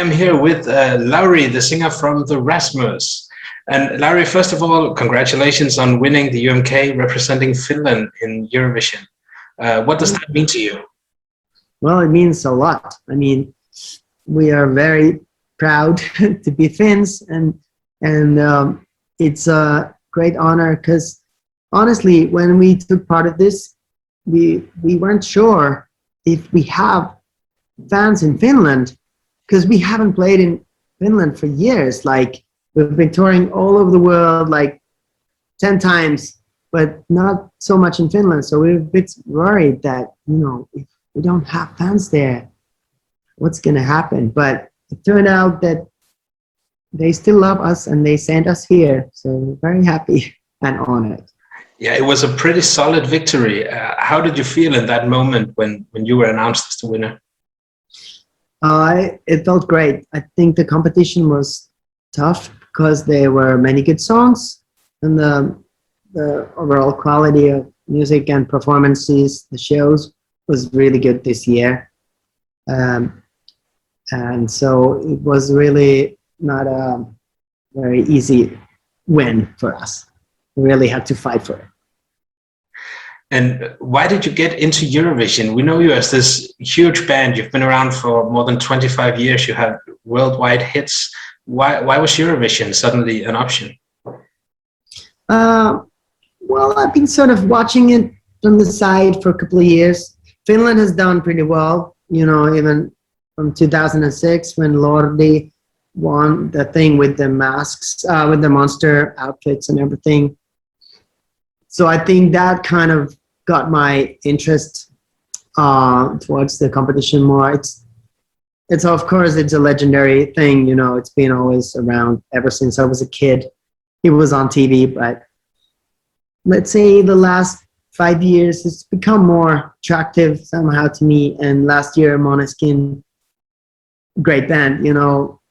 am here with Lauri, the singer from the Rasmus. And Lauri, first of all, congratulations on winning the UMK representing Finland in Eurovision. What does that mean to you? Well, it means a lot. I mean, we are very proud to be Finns, and it's a great honor because honestly, when we took part of this, we weren't sure if we have fans in Finland because we haven't played in Finland for years. Like, we've been touring all over the world like 10 times, but not so much in Finland. So we're a bit worried that, you know, if we don't have fans there, what's going to happen? But it turned out that they still love us and they sent us here. So we're very happy and honored. Yeah, it was a pretty solid victory. How did you feel in that moment when you were announced as the winner? It felt great. I think the competition was tough because there were many good songs, and the overall quality of music and performances, the shows, was really good this year. And so it was really not a very easy win for us. We really had to fight for it. And why did you get into Eurovision? We know you as this huge band. You've been around for more than 25 years. You have worldwide hits. Why was Eurovision suddenly an option? Well, I've been sort of watching it from the side for a couple of years. Finland has done pretty well, you know, even from 2006 when Lauri won the thing with the masks, with the monster outfits and everything. So I think that kind of got my interest towards the competition more. It's of course, it's a legendary thing, you know, it's been always around ever since I was a kid. It was on TV, but let's say the last 5 years, it's become more attractive somehow to me. And last year, Måneskin, great band, you know,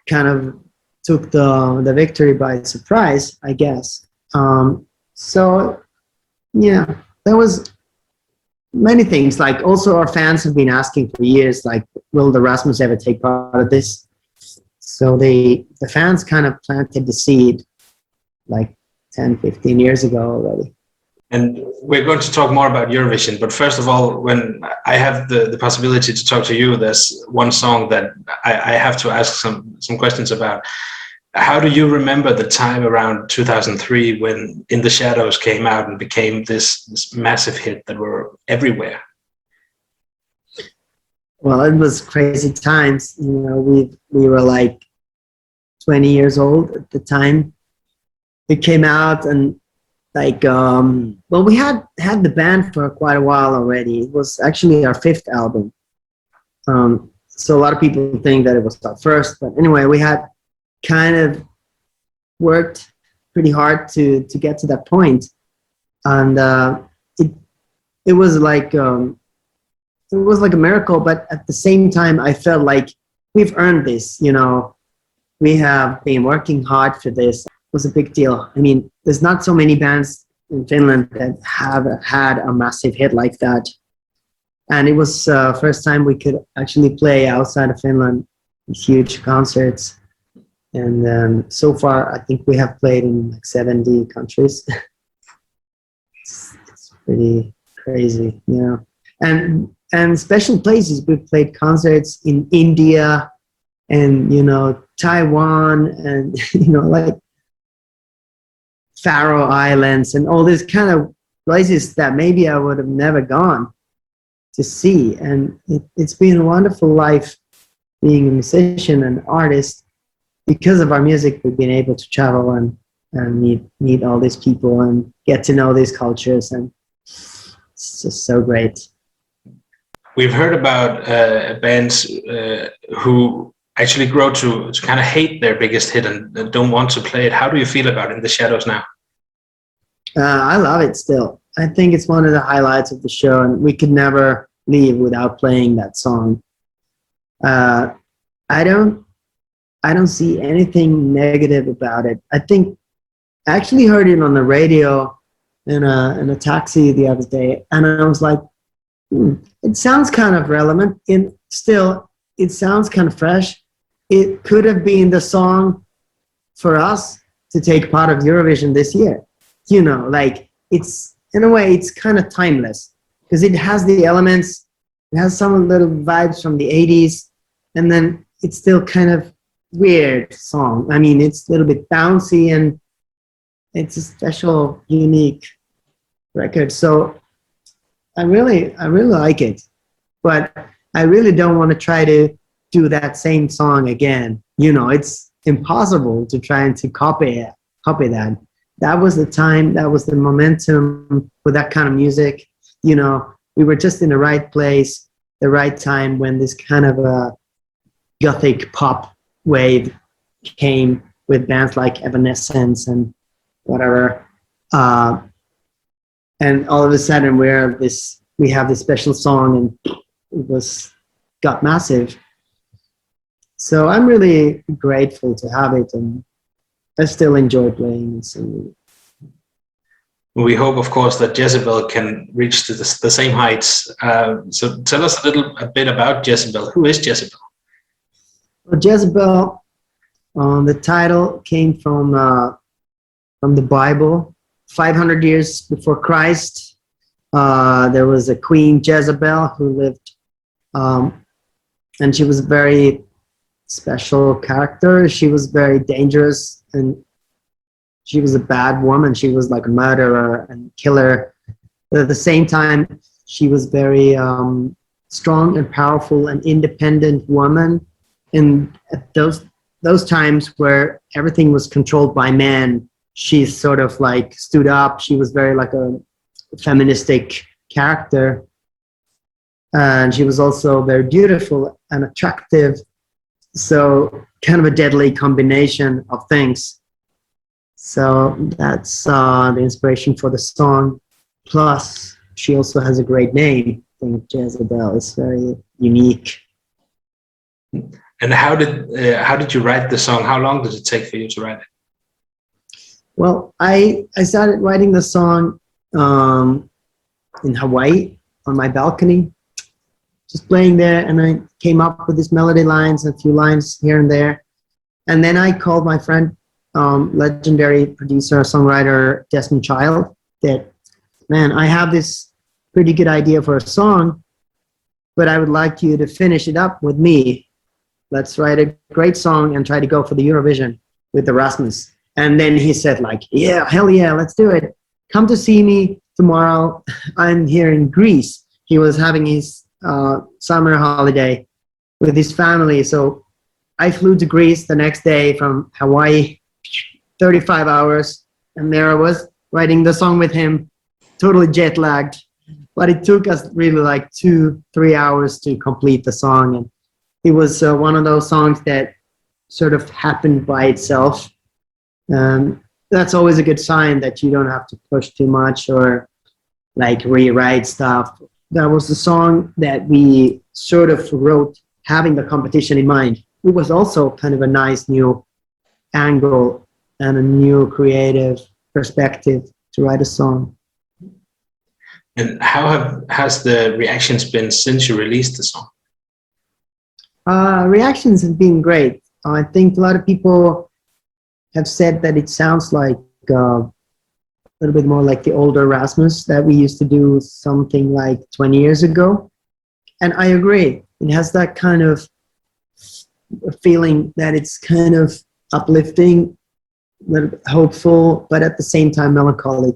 kind of took the victory by surprise, I guess. So, yeah, there was many things. Like, also our fans have been asking for years, like, will the Rasmus ever take part of this? So the fans kind of planted the seed like 10, 15 years ago already. And we're going to talk more about Eurovision, but first of all, when I have the possibility to talk to you, there's one song that I have to ask some questions about. How do you remember the time around 2003 when In the Shadows came out and became this massive hit that were everywhere? Well, it was crazy times. You know, we were like 20 years old at the time. It came out and like, well, we had the band for quite a while already. It was actually our 5th album. So a lot of people think that it was our first, but anyway, we had kind of worked pretty hard to get to that point. And it was like a miracle, but at the same time, I felt like we've earned this, you know, we have been working hard for this. It was a big deal. I mean, there's not so many bands in Finland that have had a massive hit like that. And it was first time we could actually play outside of Finland, huge concerts. And so far, I think we have played in like 70 countries. It's pretty crazy, you know. And special places. We've played concerts in India and, you know, Taiwan and, you know, like Faroe Islands and all these kind of places that maybe I would have never gone to see. And it's been a wonderful life being a musician and artist. Because of our music, we've been able to travel and meet all these people and get to know these cultures, and it's just so great. We've heard about bands who actually grow to kind of hate their biggest hit and don't want to play it. How do you feel about In the Shadows now? I love it still. I think it's one of the highlights of the show, and we could never leave without playing that song. I don't see anything negative about it. I think I actually heard it on the radio in a taxi the other day, and I was like, it sounds kind of relevant. It sounds kind of fresh, it could have been the song for us to take part of Eurovision this year. You know, like it's in a way it's kind of timeless because it has the elements, it has some little vibes from the 80s, and then it's still kind of weird song. I mean, it's a little bit bouncy and it's a special, unique record. So I really like it, but I really don't want to try to do that same song again. You know, it's impossible to try and to copy that. That was the time, that was the momentum for that kind of music. You know, we were just in the right place, the right time when this kind of a gothic pop wave came with bands like Evanescence and whatever. And all of a sudden we have this special song and it got massive. So I'm really grateful to have it, and I still enjoy playing and singing. We hope, of course, that Jezebel can reach to the same heights. So tell us a bit about Jezebel. Who is Jezebel? Well, Jezebel, the title came from the Bible. 500 years before Christ, there was a Queen Jezebel who lived, and she was a very special character. She was very dangerous, and she was a bad woman. She was like a murderer and killer. But at the same time, she was very strong and powerful and independent woman. And at those times where everything was controlled by men, she sort of like stood up. She was very like a feministic character. And she was also very beautiful and attractive. So kind of a deadly combination of things. So that's the inspiration for the song. Plus, she also has a great name. I think Jezebel is very unique. And how did you write the song? How long did it take for you to write it? Well, I started writing the song in Hawaii on my balcony, just playing there, and I came up with these melody lines, a few lines here and there. And then I called my friend, legendary producer, songwriter, Desmond Child, that, man, I have this pretty good idea for a song, but I would like you to finish it up with me. Let's write a great song and try to go for the Eurovision with the Rasmus. And then he said like, yeah, hell yeah, let's do it. Come to see me tomorrow. I'm here in Greece. He was having his summer holiday with his family. So I flew to Greece the next day from Hawaii, 35 hours. And there I was writing the song with him, totally jet lagged. But it took us really like 2-3 hours to complete the song. And it was one of those songs that sort of happened by itself. That's always a good sign that you don't have to push too much or like rewrite stuff. That was the song that we sort of wrote having the competition in mind. It was also kind of a nice new angle and a new creative perspective to write a song. And how has the reactions been since you released the song? Reactions have been great. I think a lot of people have said that it sounds like a little bit more like the older Rasmus that we used to do something like 20 years ago. And I agree. It has that kind of feeling that it's kind of uplifting, a little bit hopeful, but at the same time melancholic.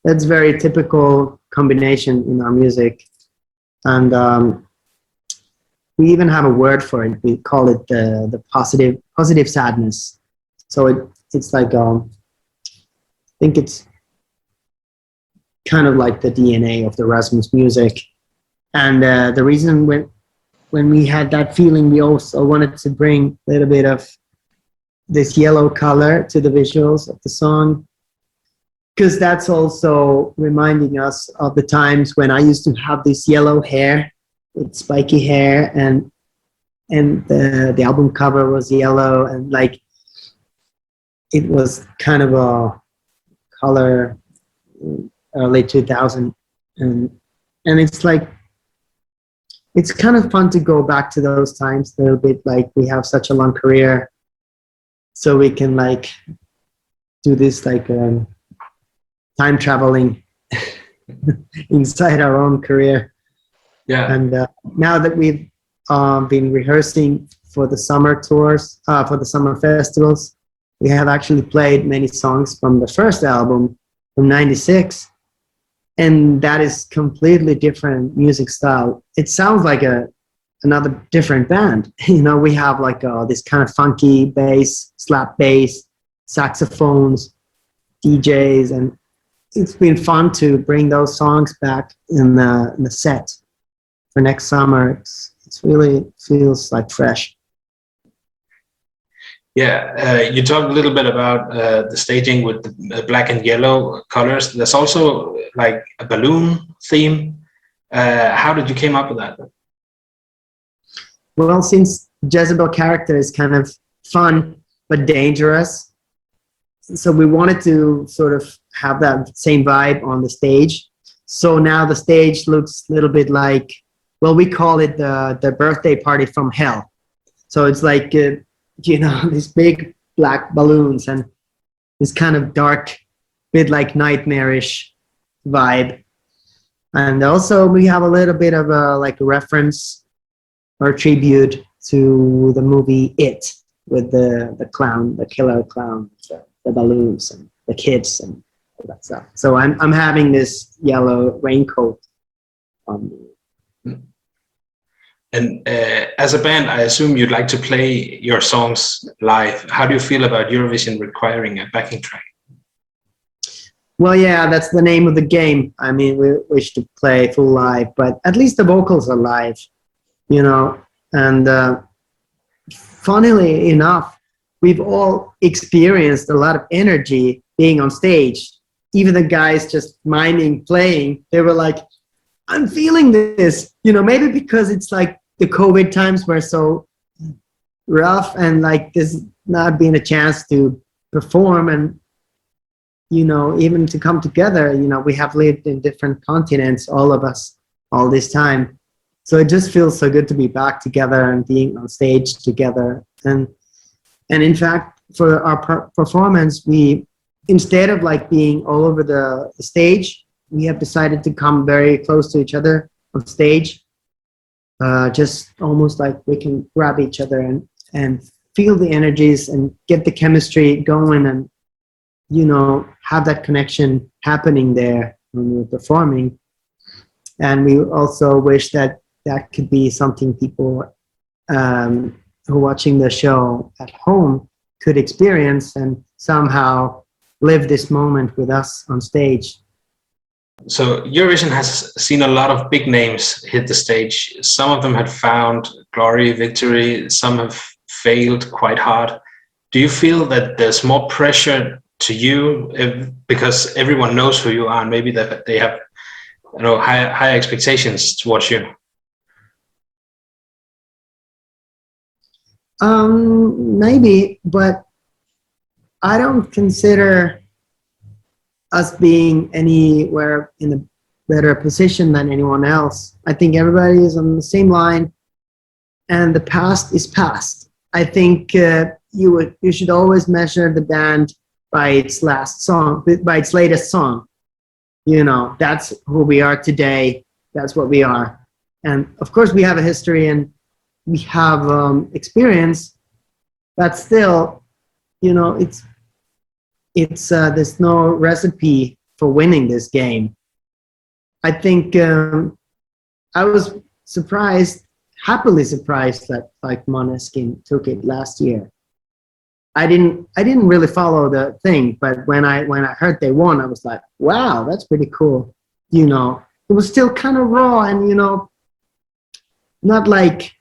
That's very typical combination in our music. And we even have a word for it. We call it the positive sadness. So it's like, I think it's kind of like the DNA of the Rasmus music. And the reason when we had that feeling, we also wanted to bring a little bit of this yellow color to the visuals of the song, because that's also reminding us of the times when I used to have this yellow hair, with spiky hair, and the album cover was yellow, and like it was kind of a color early 2000, and it's like it's kind of fun to go back to those times a little bit. Like we have such a long career, so we can like do this like time traveling inside our own career. Yeah. And now that we've been rehearsing for the summer tours, for the summer festivals, we have actually played many songs from the first album from '96, and that is completely different music style. It sounds like another different band. You know, we have like this kind of funky bass, slap bass, saxophones, DJs, and it's been fun to bring those songs back in the set for next summer. It's really feels like fresh. Yeah, you talked a little bit about the staging with the black and yellow colors. There's also like a balloon theme. How did you came up with that? Well, since Jezebel character is kind of fun but dangerous, so we wanted to sort of have that same vibe on the stage. So now the stage looks a little bit like, well, we call it the birthday party from hell. So it's like, you know, these big black balloons and this kind of dark, bit like nightmarish vibe. And also we have a little bit of a like a reference or tribute to the movie It, with the clown, the killer clown, the balloons and the kids and all that stuff. So I'm having this yellow raincoat on me. And as a band, I assume you'd like to play your songs live. How do you feel about Eurovision requiring a backing track? Well, yeah, that's the name of the game. I mean, we wish to play full live, but at least the vocals are live, you know. And funnily enough, we've all experienced a lot of energy being on stage. Even the guys just miming, playing, they were like, I'm feeling this, you know, maybe because it's like the COVID times were so rough and like there's not been a chance to perform and, you know, even to come together. You know, we have lived in different continents, all of us, all this time. So it just feels so good to be back together and being on stage together. And in fact, for our performance, we, instead of like being all over the stage, we have decided to come very close to each other on stage. Just almost like we can grab each other and feel the energies and get the chemistry going and, you know, have that connection happening there when we're performing. And we also wish that that could be something people who are watching the show at home could experience and somehow live this moment with us on stage. So Eurovision has seen a lot of big names hit the stage. Some of them had found glory, victory. Some have failed quite hard. Do you feel that there's more pressure to you because everyone knows who you are and maybe that they have, you know, higher expectations towards you? Maybe, but I don't consider us being anywhere in a better position than anyone else. I think everybody is on the same line and the past is past. I think you should always measure the band by its last song, by its latest song. You know, that's who we are today. That's what we are. And of course we have a history and we have experience, but still, you know, it's there's no recipe for winning this game. I think I was surprised, happily surprised that like Måneskin took it last year. I didn't really follow the thing, but when I heard they won, I was like, wow, that's pretty cool. You know, it was still kind of raw and, you know, not like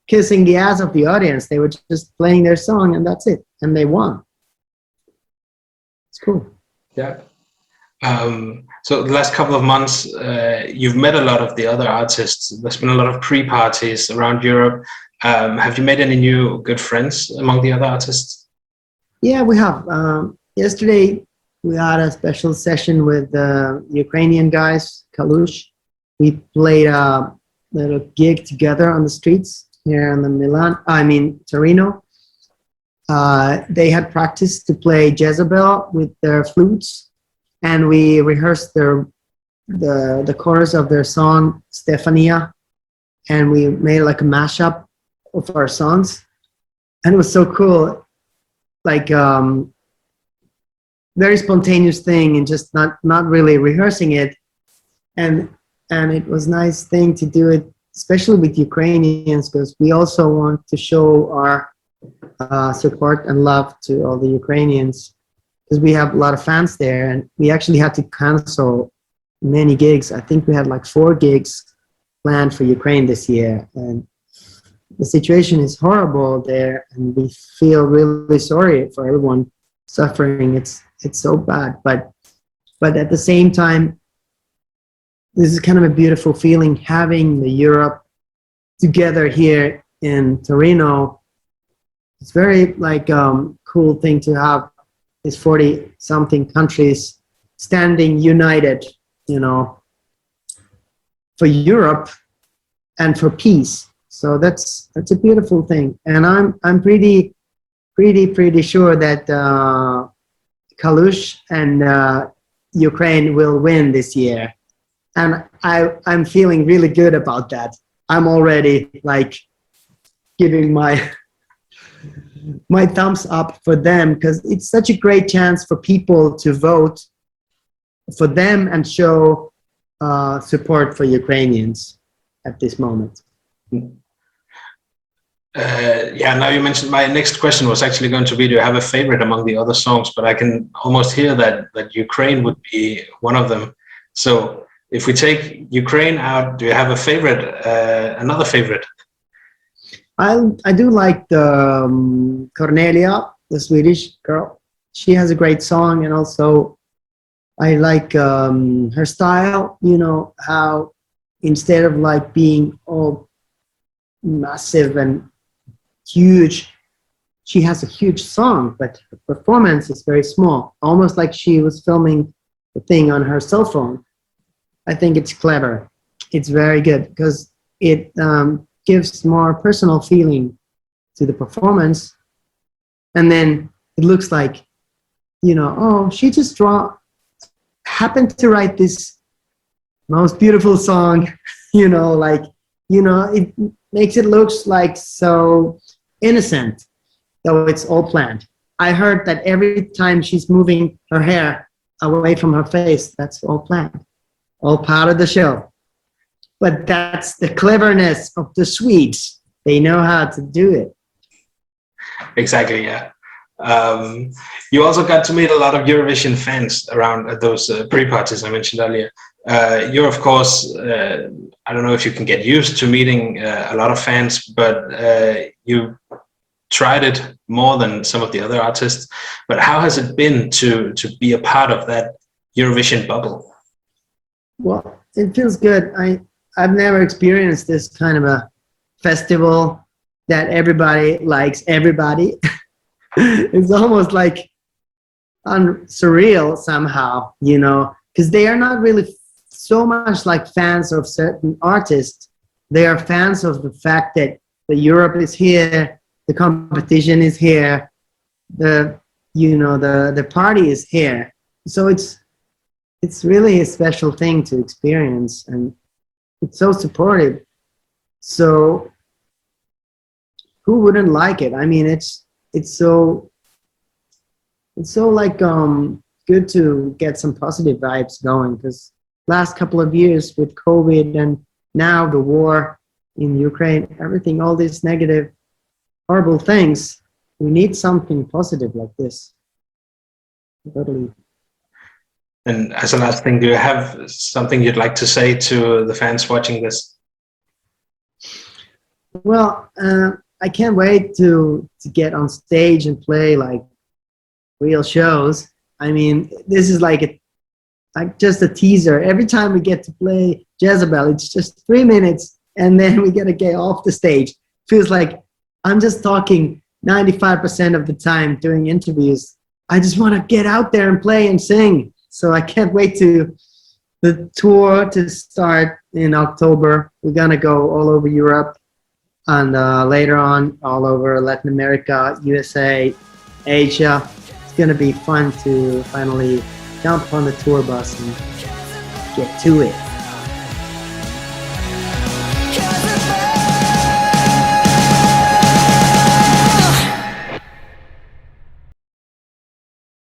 kissing the ass of the audience. They were just playing their song and that's it. And they won. It's cool. Yeah. So the last couple of months, you've met a lot of the other artists. There's been a lot of pre-parties around Europe. Have you made any new good friends among the other artists? Yeah, we have. Yesterday, we had a special session with the Ukrainian guys, Kalush. We played little gig together on the streets here in the Torino. They had practiced to play Jezebel with their flutes, and we rehearsed the chorus of their song Stefania, and we made like a mashup of our songs, and it was so cool, like very spontaneous thing, and just not really rehearsing it, and it was nice thing to do it, especially with Ukrainians, because we also want to show our support and love to all the Ukrainians, because we have a lot of fans there, and we actually had to cancel many gigs. I think we had like 4 gigs planned for Ukraine this year, and the situation is horrible there, and we feel really sorry for everyone suffering. It's so bad, but at the same time, this is kind of a beautiful feeling having the Europe together here in Torino. It's very like cool thing to have these 40 something countries standing united, you know, for Europe and for peace. So that's a beautiful thing, and I'm pretty sure that Kalush and Ukraine will win this year, and I'm feeling really good about that. I'm already like giving my thumbs up for them, because it's such a great chance for people to vote for them and show support for Ukrainians at this moment. Yeah, now you mentioned, my next question was actually going to be, do you have a favorite among the other songs? But I can almost hear that Ukraine would be one of them. So if we take Ukraine out, do you have a favorite, another favorite? I do like the Cornelia, the Swedish girl. She has a great song, and also I like her style, you know, how instead of like being all massive and huge, she has a huge song, but her performance is very small, almost like she was filming the thing on her cell phone. I think it's clever. It's very good because it gives more personal feeling to the performance. And then it looks like, you know, oh, she just happened to write this most beautiful song, you know, like, you know, it makes it looks like so innocent, though it's all planned. I heard that every time she's moving her hair away from her face, that's all planned, all part of the show. But that's the cleverness of the Swedes. They know how to do it. Exactly, yeah. You also got to meet a lot of Eurovision fans around those pre-parties I mentioned earlier. You're, of course, I don't know if you can get used to meeting a lot of fans, but you tried it more than some of the other artists. But how has it been to be a part of that Eurovision bubble? Well, it feels good. I've never experienced this kind of a festival that everybody likes everybody. It's almost like surreal somehow, you know, because they are not really so much like fans of certain artists. They are fans of the fact that the Europe is here, the competition is here, the party is here. So it's really a special thing to experience, and it's so supportive. So who wouldn't like it? I mean, it's so like good to get some positive vibes going, because last couple of years with COVID and now the war in Ukraine, everything, all these negative, horrible things, we need something positive like this. Totally. And as a last thing, do you have something you'd like to say to the fans watching this? Well, I can't wait to get on stage and play like real shows. I mean, this is like just a teaser. Every time we get to play Jezebel, it's just 3 minutes, and then we get to get off the stage. Feels like I'm just talking 95% of the time doing interviews. I just want to get out there and play and sing. So I can't wait to the tour to start in October. We're gonna go all over Europe and later on all over Latin America, USA, Asia. It's gonna be fun to finally jump on the tour bus and get to it.